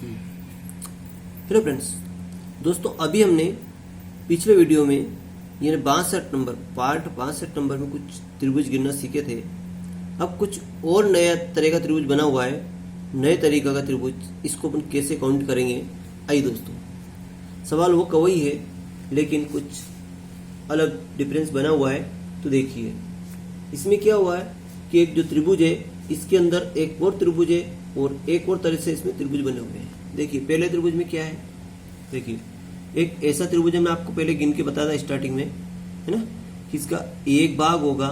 Hello friends, दोस्तों अभी हमने पिछले वीडियो में यानी 62 नंबर पार्ट 62 नंबर में कुछ त्रिभुज गिनना सीखे थे। अब कुछ और नया तरह का त्रिभुज बना हुआ है, नए तरीका का त्रिभुज, इसको अपन कैसे काउंट करेंगे। आइए दोस्तों, सवाल वो वही है लेकिन कुछ अलग डिफरेंस बना हुआ है। तो देखिए इसमें क्या हुआ है कि एक जो त्रिभुज है इसके अंदर एक और त्रिभुज है और एक और तरह से इसमें त्रिभुज बने हुए हैं। देखिए पहले त्रिभुज में क्या है, देखिए एक ऐसा त्रिभुज है, मैं आपको पहले गिन के बताया था स्टार्टिंग में, है ना, कि इसका एक भाग होगा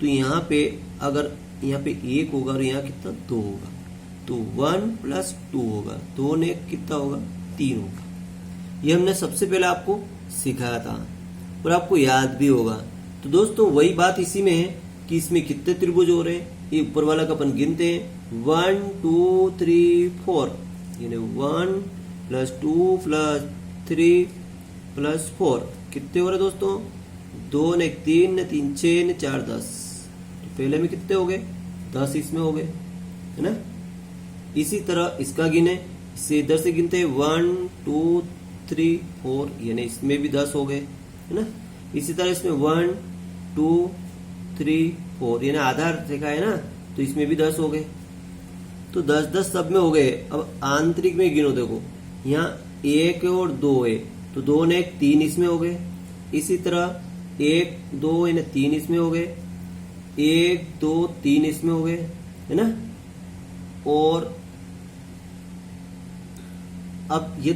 तो यहाँ पे अगर यहाँ पे 1 होगा और यहाँ कितना 2 होगा तो 1 + 2 होगा, 2 ने कितना होगा 3 होगा। ये हमने सबसे पहले आपको सिखाया था और आपको याद भी होगा। तो दोस्तों वही बात इसी में है कि इसमें कितने त्रिभुज हो रहे हैं, ये ऊपर वाला का अपन गिनते हैं 1 2 3 4, यानी 1 + 2 + 3 + 4 कितने हो रहे दोस्तों, 2 ने 3 ने 3 6 ने 4 10। तो पहले में कितने हो गए 10 इसमें हो गए, है ना। इसी तरह इसका गिने, इससे इधर से गिनते हैं 1 2 3 4, यानी इसमें भी 10 हो गए, है ना। इसी तरह इसमें 1 2 3 4, यानी आधार देखा है ना, तो इसमें भी 10 हो गए। तो 10 10 सब में हो गए। अब आंतरिक में गिनो, देखो यहाँ 1 और 2 है तो 2 ने 3 इसमें हो गए। इसी तरह 1 2 यानी 3 इसमें हो गए, 1 2 3 इसमें हो गए, है ना। और अब ये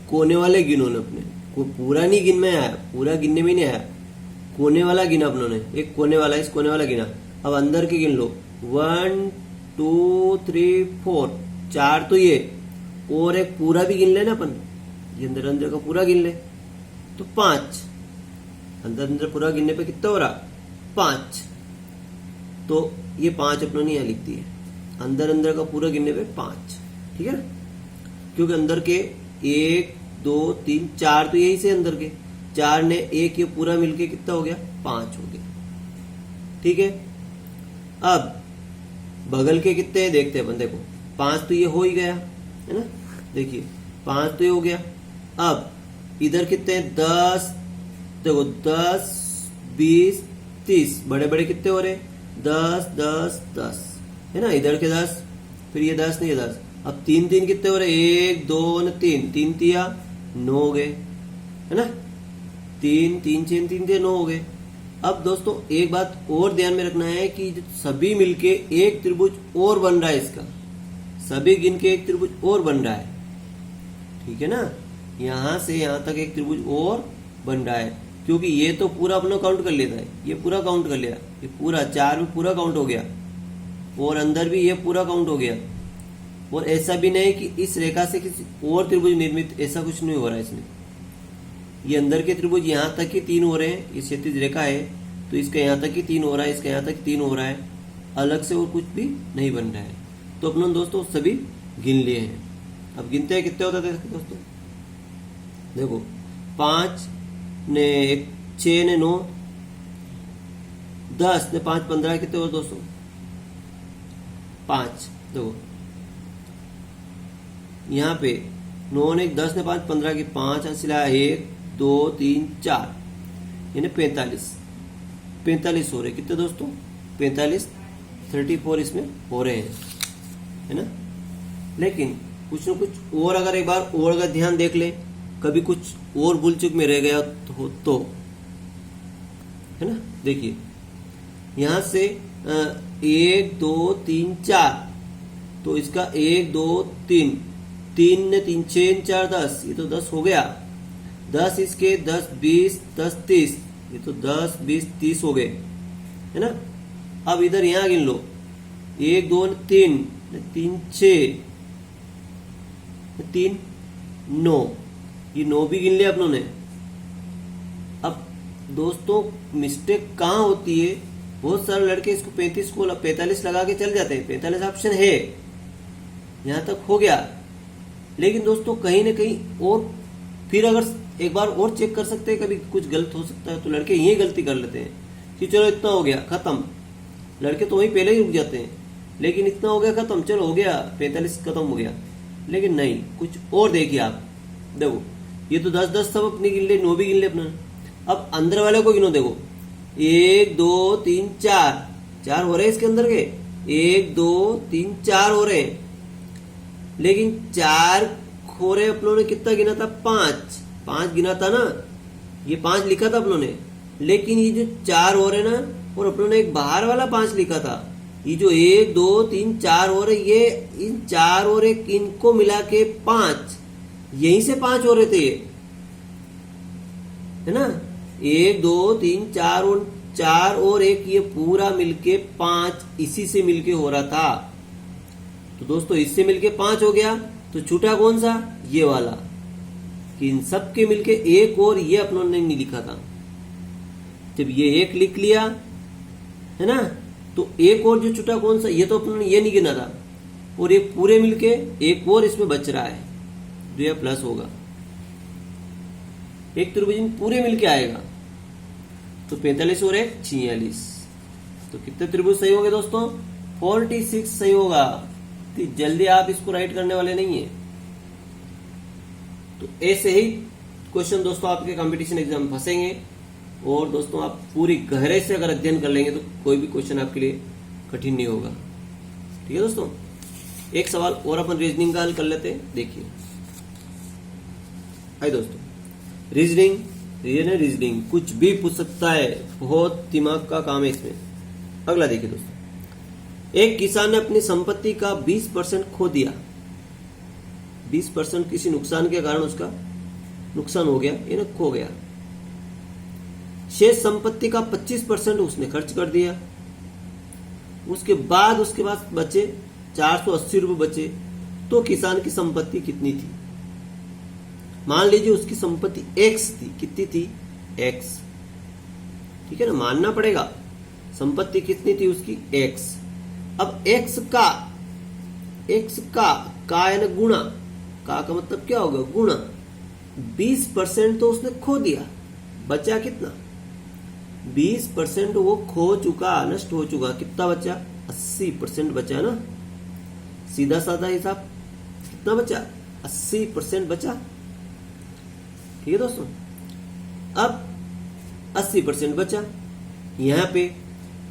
कोने वाले गिनो ने अपने को, पूरा नहीं गिन में आया, पूरा गिनने में नहीं आया, कोने वाला गिना अपनों ने, एक कोने वाला, इस कोने वाला गिना। अब अंदर के गिन लो 1 2 3 4, 4 तो ये, और एक पूरा भी गिन ले ना अपन, ये अंदर का पूरा गिन ले तो 5, अंदर पूरा गिनने पे कितना हो रहा 5। तो ये 5 अपनों ने यहाँ लिख दिए, अंदर का पूरा गिनने पे 5, ठीक है ना, क्योंकि अंदर के 1 2 3 4 तो यही से अंदर के 4 ने 1 ये पूरा मिलके कितना हो गया 5 हो गया, ठीक है। अब बगल के कितने हैं देखते हैं अपन, देखो 5 तो ये हो ही गया, है ना, देखिए 5 तो ये हो गया। अब इधर कितने हैं 10, देखो 10 20 30, बड़े बड़े कितने हो रहे 10 10 10, है ना, इधर के 10, फिर ये 10 नहीं ये 10। अब 3 3 कितने हो रहे 1 2 3, 3 तिया 9 हो गए, है ना, 3 3 6 3 तिया 9 हो गए। अब दोस्तों एक बात और ध्यान में रखना है कि सभी मिलके एक त्रिभुज और बन रहा है, इसका सभी गिन के एक त्रिभुज और बन रहा है, ठीक है ना। यहां से यहां तक एक त्रिभुज और बन रहा है, क्योंकि ये तो पूरा अपना काउंट कर लेता है, ये पूरा काउंट कर लिया, ये पूरा 4 भी पूरा काउंट हो गया, और अंदर भी ये पूरा काउंट हो गया। और ऐसा भी नहीं कि इस रेखा से किसी और त्रिभुज निर्मित, ऐसा कुछ नहीं हो रहा है इसमें। ये अंदर के त्रिभुज यहाँ तक ही 3 हो रहे हैं, ये क्षैतिज रेखा है तो इसका यहाँ तक ही 3 हो रहा है, इसका यहाँ तक 3 हो रहा है, अलग से और कुछ भी नहीं बन रहा है। तो अपने दोस्तों सभी गिन लिए हैं। अब गिनते हैं कितने होता है दोस्तों, देखो 5 ने 1 6 ने 9, 10 ने 5 15 कितने हो दोस्तों 5। देखो यहाँ पे 9 ने 10 ने 5 15 की 5 हासिला 1 2 3 4, यानी 45 हो रहे कितने दोस्तों 45 34 इसमें हो रहे हैं, है ना। लेकिन कुछ न कुछ और अगर एक बार और अगर ध्यान देख ले, कभी कुछ और भूल चूक में रह गया तो है ना। देखिए यहां से 1 2 3 4, तो इसका 1 2 3, 3 ने 3 6 4 10, ये तो 10 हो गया। 10 इसके 10 20 10 30, ये तो 10 20 30 हो गए, है ना। अब इधर यहां गिन लो 1 2 3 3 6 3 9, ये 9 भी गिन लिया अपनों ने। अब दोस्तों मिस्टेक कहाँ होती है, बहुत सारे लड़के इसको 35 को 45 लगा के चल जाते हैं, 45 ऑप्शन है, यहां तक हो गया। लेकिन दोस्तों कहीं ना कहीं और फिर अगर एक बार और चेक कर सकते हैं, कभी कुछ गलत हो सकता है, तो लड़के यही गलती कर लेते हैं कि चलो इतना हो गया खत्म, लड़के तो वहीं पहले ही रुक जाते हैं, लेकिन इतना हो गया खत्म, चलो हो गया 45 खत्म हो गया, लेकिन नहीं, कुछ और देखिए आप। देखो ये तो 10 10 सब अपने गिन ले, 9 भी गिन ले अपना। अब अंदर वाले को गिनो, देखो 1 2 3 4, 4 हो रहे हैं इसके अंदर के, 1 2 3 4 हो रहे हैं। लेकिन 4 खोरे अपनों ने कितना गिना था? 5 5 गिना था ना, ये 5 लिखा था अपनों ने। लेकिन ये जो 4 हो रहे ना, और अपनों ने एक बाहर वाला 5 लिखा था। ये जो 1 2 3 4 हो रहे, ये इन 4 और एक इनको मिला के 5, यहीं से 5 हो रहे थे ये, है ना। 1 2 3 4 और 4 और एक, ये पूरा मिलके 5 इसी से मिलके हो रहा था। तो दोस्तों इससे मिलके 5 हो गया, तो छूटा कौन सा? ये वाला, कि इन सब के मिलके एक, और ये अपनों ने नहीं लिखा था। जब ये एक लिख लिया, है ना, तो एक और जो छूटा कौन सा? ये तो अपनों ने ये नहीं गिना था, और ये पूरे मिलके एक और इसमें बच रहा है, जो ये प्लस होगा। एक त्रिभुज पूरे मिलके आएगा, तो 45 और 1 46। तो कितने त्रिभुज सही होंगे दोस्तों? 46 सही होगा। तो जल्दी आप इसको राइट करने वाले नहीं है। तो ऐसे ही क्वेश्चन दोस्तों आपके कंपटीशन एग्जाम में फंसेंगे, और दोस्तों आप पूरी गहरे से अगर अध्ययन कर लेंगे तो कोई भी क्वेश्चन आपके लिए कठिन नहीं होगा। ठीक है दोस्तों, एक सवाल और अपन रीजनिंग का हल कर लेते हैं। देखिए हाय दोस्तों, रीजनिंग कुछ भी पूछ सकता है, बहुत दिमाग का काम है इसमें। अगला देखिए दोस्तों, एक किसान ने अपनी संपत्ति का 20% खो दिया। 20% किसी नुकसान के कारण उसका नुकसान हो गया, ये ना खो गया। शेष संपत्ति का 25% उसने खर्च कर दिया। उसके बाद बचे 480 रुपए बचे। तो किसान की संपत्ति कितनी थी? मान लीजिए उसकी संपत्ति x थी। कितनी थी? x। ठीक है ना, मानना पड़ेगा। संपत्ति कितनी थी उसकी? x। अब x का है ना गुणा, का मतलब क्या होगा? गुणा। 20% तो उसने खो दिया, बचा कितना? 20% वो खो चुका, नष्ट हो चुका। कितना बचा? 80% बचा ना। सीधा साधा हिसाब, कितना बचा? 80% बचा। ठीक है दोस्तों, अब 80% बचा यहां पे।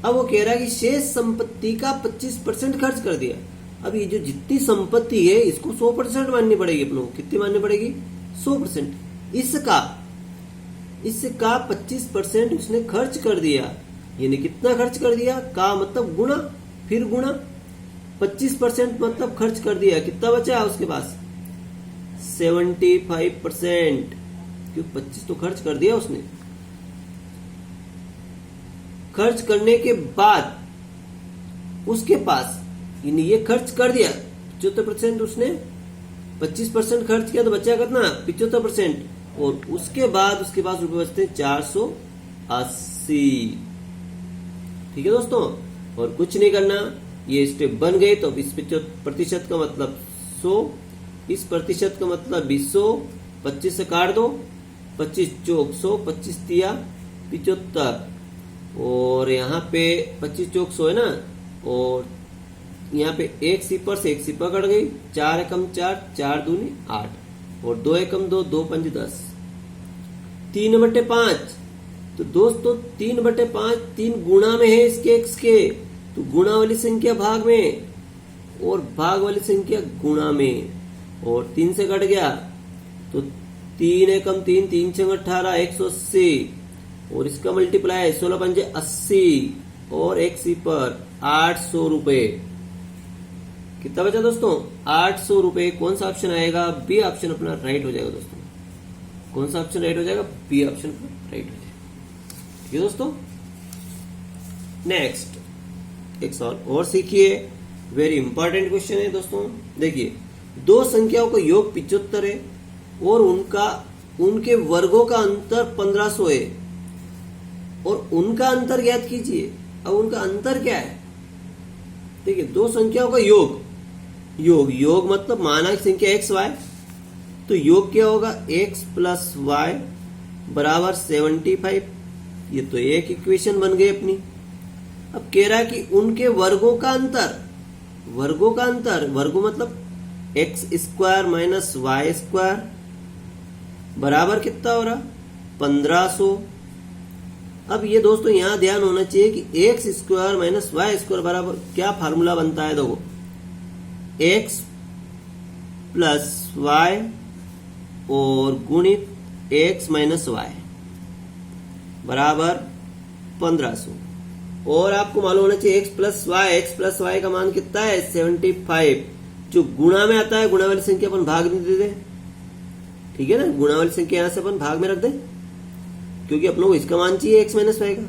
अब वो कह रहा है कि शेष संपत्ति का 25% खर्च कर दिया। अब ये जो जितनी संपत्ति है इसको 100% माननी पड़ेगी अपनों को। कितनी माननी पड़ेगी? 100%। इसका 25% उसने खर्च कर दिया। यानी कितना खर्च कर दिया? का मतलब गुणा, फिर गुणा। 25% मतलब खर्च कर दिया। कितना बचा उसके पास? 75%। क्यों? 25 तो खर्च कर दिया उसने। खर्च करने के बाद उसके पास, यानी ये खर्च कर दिया 75%, उसने 25% खर्च किया, तो बचा कितना? 75%। और उसके बाद उसके पास रुपए बचते हैं 480। ठीक है दोस्तों, और कुछ नहीं करना। ये स्टेप बन गए तो इस प्रतिशत का मतलब 100, इस प्रतिशत का मतलब 200, 25 से काट दो, 25 चौक 100, 25 तिया 75, और यहाँ पे 25 चौक 100 है ना, और यहाँ पे एक सिपर से एक सिपर कट गई। 4 एकम 4, 4 दूनी 8, और 2 एकम 2, 2 पंज 10। 3/5। तो दोस्तों 3/5 3 गुणा में है इसके x के, तो गुणा वाली संख्या भाग में, और भाग वाली संख्या गुणा में, और 3 से कट गया तो 3 एकम 3, 3 छंग 18, 180, और इसका मल्टीप्लाई 16 पंजे 80, और एक सिपर 800 रुपए। कितना बचा दोस्तों? 800 रुपए। कौन सा ऑप्शन आएगा? बी ऑप्शन अपना राइट हो जाएगा दोस्तों। कौन सा ऑप्शन राइट हो जाएगा? बी ऑप्शन राइट हो जाएगा। ठीक है दोस्तों, नेक्स्ट एक सवाल और सीखिए। वेरी इंपॉर्टेंट क्वेश्चन है दोस्तों। देखिए, दो संख्याओं का योग 75 है, और उनके वर्गों का अंतर 1500 है, और उनका अंतर ज्ञात कीजिए। अब उनका अंतर क्या है? देखिए, दो संख्याओं का योग मतलब माना संख्या x y, तो योग क्या होगा? x प्लस वाई बराबर 75। ये तो एक इक्वेशन बन गई अपनी। अब कह रहा है कि उनके वर्गों का अंतर, वर्गों मतलब x square minus y square बराबर कितना हो रहा 1500। अब ये दोस्तों यहां ध्यान होना चाहिए कि x square minus y square बराबर क्या फार्मूला बनता है, देखो एक्स प्लस वाई और गुणित एक्स माइनस वाई बराबर 1500। और आपको मालूम होना चाहिए एक्स प्लस वाई का मान कितना है 75। जो गुणा में आता है गुणा वाली संख्या अपन भाग नहीं देते, ठीक है ना, गुणा वाली संख्या यहां से अपन भाग में रख दे क्योंकि अपनों को इसका मान चाहिए एक्स माइनस वाई का।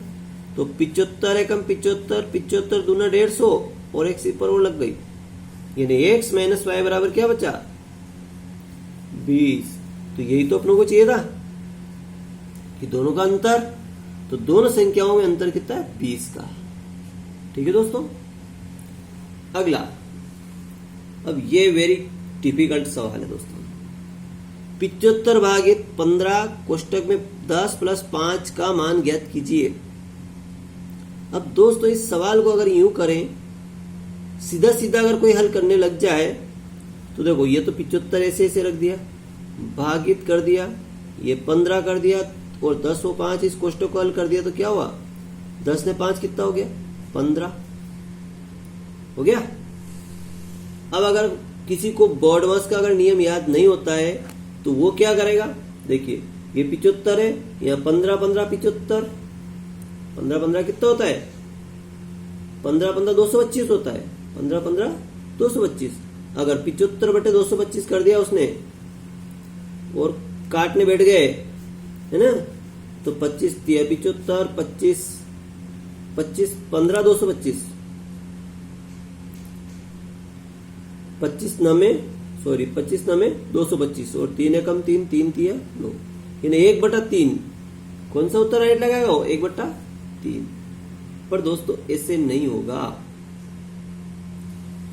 तो 75 एकम 75, 75 दूना 150 और एक्स ऊपर वो लग गई, यानी एक्स माइनस वाई बराबर क्या बचा 20। तो यही तो अपनों को चाहिए था कि दोनों का अंतर, तो दोनों संख्याओं में अंतर कितना है 20 का। ठीक है दोस्तों, अगला, अब ये वेरी डिफिकल्ट सवाल है दोस्तों। 75 भागित 15 कोष्टक में 10 प्लस 5 का मान ज्ञात कीजिए। अब दोस्तों इस सवाल को अगर यूं करें, सीधा सीधा अगर कोई हल करने लग जाए तो देखो ये तो 75 ऐसे ऐसे रख दिया, भागित कर दिया, ये 15 कर दिया और 10 और 5 इस कोष्टक को हल कर दिया तो क्या हुआ 10 ने 5 कितना हो गया 15 हो गया। अब अगर किसी को बोर्डमास का अगर नियम याद नहीं होता है तो वो क्या करेगा, देखिए ये 75 है, यहाँ 15 15 75, 15 15 कितना होता है 15 15 225 होता है, 15 15 225। अगर 75 बटे 225 कर दिया उसने और काटने बैठ गए है ना, तो 25 दिया 75 25 25 15 225 25 नमे 225 और 3 एकम 3 3 तिया 9, यानी 1/3। कौन सा उत्तर राइट लगाएगा वो 1/3। पर दोस्तों ऐसे नहीं होगा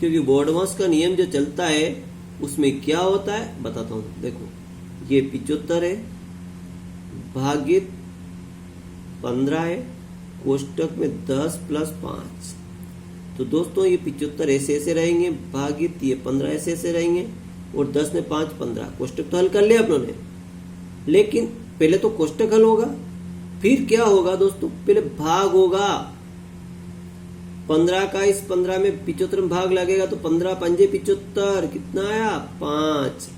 क्योंकि बोर्डमास का नियम जो चलता है उसमें क्या होता है बताता हूं। देखो ये 75 है भागित 15 है, कोष्टक में 10 प्लस 5। तो दोस्तों ये 75 ऐसे ऐसे रहेंगे, भागित ये 15 ऐसे ऐसे रहेंगे और 10 में 5 15। कोष्टक तो हल कर लिया अपनों ने, लेकिन पहले तो कोष्टक हल होगा, फिर क्या होगा दोस्तों, पहले भाग होगा। 15 का इस 15 में 75 में भाग लगेगा तो 15 पंजे 75, कितना आया 5,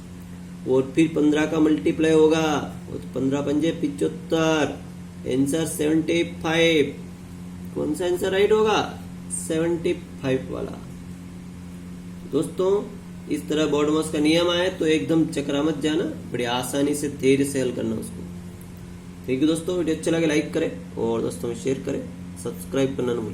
और फिर 15 का मल्टीप्लाई होगा और 15 पंजे 75, आंसर 75। कौन सा आंसर राइट होगा 75 वाला। दोस्तों इस तरह बोर्डमास का नियम आए तो एकदम चकरा मत जाना, बड़ी आसानी से धैर्य से हल करना उसको। ठीक है दोस्तों, वीडियो अच्छा लगे लाइक करें और दोस्तों में शेयर करें, सब्सक्राइब करना न भूलें।